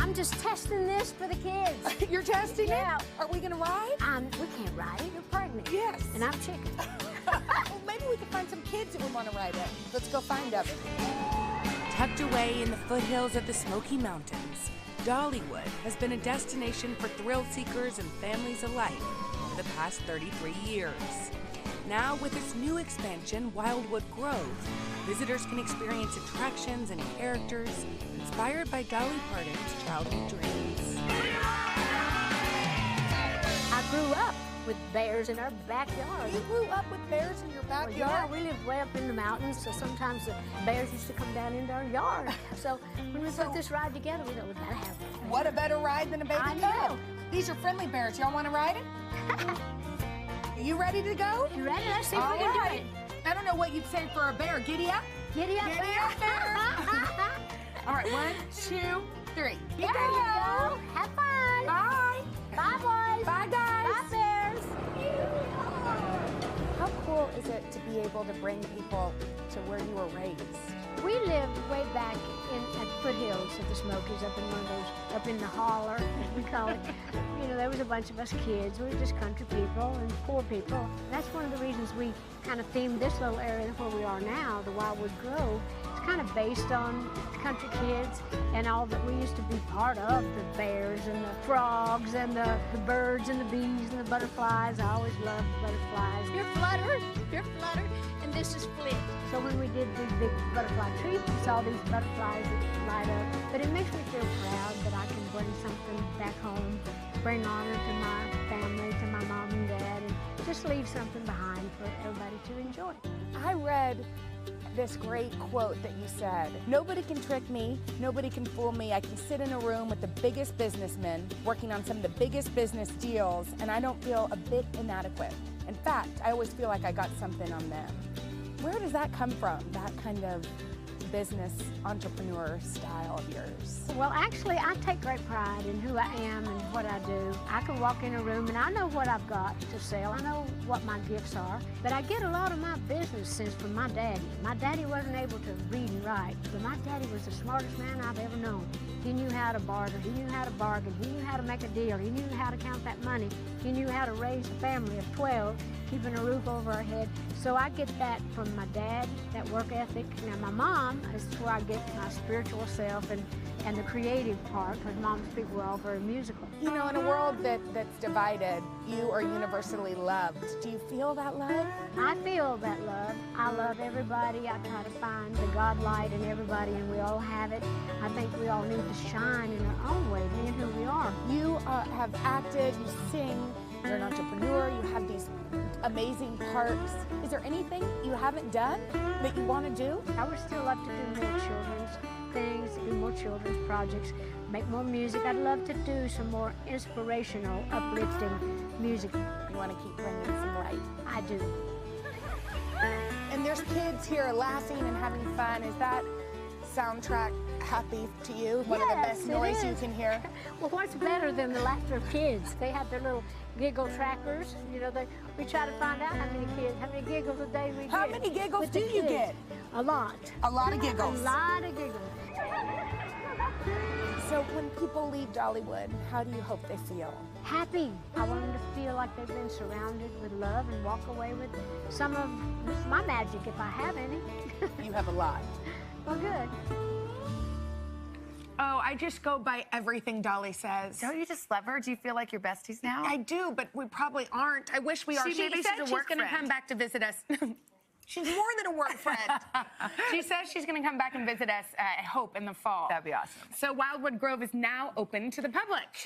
I'm just testing this for the kids. You're testing Yeah. it? Are we gonna ride? We can't ride it. You're pregnant. Yes. And I'm chicken. Well, maybe we can find some kids who would want to ride it. Let's go find them. Tucked away in the foothills of the Smoky Mountains, Dollywood has been a destination for thrill seekers and families alike for the past 33 years. Now, with its new expansion, Wildwood Grove, visitors can experience attractions and characters inspired by Dolly Parton's childhood dreams. I grew up with bears in our backyard. You grew up with bears in your Well, backyard? yeah, we lived way up in the mountains, so sometimes the bears used to come down into our yard. So when we put this ride together, we thought we gotta have one. What a better ride than a baby I cub. know. These are friendly bears. Y'all want to ride it? You ready to go? You ready? Let's see if we can do it. I don't know what you'd say for a bear. Giddy up. Giddy up, Giddy bear. up, bear. All right, 1, 2, 3. There you go. Have fun. Bye. Bye, boys. Bye, guys. Bye, bears. How cool is it to be able to bring people to where you were raised? We lived way back at foothills of the Smokies, up in one of those, up in the holler, as we call it. You know, there was a bunch of us kids. We were just country people and poor people. That's one of the reasons we kind of themed this little area where we are now, the Wildwood Grove. It's kind of based on the country kids and all that we used to be part of, the bears and the frogs and the birds and the bees and the butterflies. I always loved butterflies. You're Flutter, and this is Flit. So when we did the big butterfly tree, we saw these butterflies that light up. But it makes me feel proud that I can bring something back home, bring honor to my family, to my mom and dad, and just leave something behind for everybody to enjoy. I read this great quote that you said, "Nobody can trick me, nobody can fool me. I can sit in a room with the biggest businessmen working on some of the biggest business deals, and I don't feel a bit inadequate. In fact, I always feel like I got something on them." Where does that come from, that kind of business entrepreneur style of yours? Well, actually, I take great pride in who I am and what I do. I can walk in a room and I know what I've got to sell. I know what my gifts are. But I get a lot of my business sense from my daddy. My daddy wasn't able to read and write, but my daddy was the smartest man I've ever known. He knew how to barter. He knew how to bargain. He knew how to make a deal. He knew how to count that money. He knew how to raise a family of 12, keeping a roof over our head. So I get that from my dad, that work ethic. Now my mom is where I get my spiritual self and the creative part, because mom's people were all very musical. You know, in a world that's divided, you are universally loved. Do you feel that love? I feel that love. I love everybody. I try to find the God light in everybody, and we all have it. I think we all need to shine in our own way, being who we are. You have acted, you sing, you're an entrepreneur, you have these amazing parks. Is there anything you haven't done that you want to do? I would still love to do more children's things, do more children's projects, make more music. I'd love to do some more inspirational, uplifting music. You want to keep bringing some light. I do. And there's kids here laughing and having fun. Is that soundtrack happy to you? One of the Yes, best it noise you is. can hear? Well, what's better than the laughter of kids? They have their little giggle trackers. You know, we try to find out how many giggles a day we get. How many giggles with do the you kids. get? A lot. A lot of giggles. A lot of giggles. So when people leave Dollywood, how do you hope they feel? Happy. I want them to feel like they've been surrounded with love and walk away with some of my magic, if I have any. You have a lot. Well, good. Oh, I just go by everything Dolly says. Don't you just love her? Do you feel like you're besties now? I do, but we probably aren't. I wish we are. Maybe She she's said a she's work going to friend. come back to visit us. She's more than a work friend. She says she's going to come back and visit us, I hope, in the fall. That'd be awesome. So Wildwood Grove is now open to the public.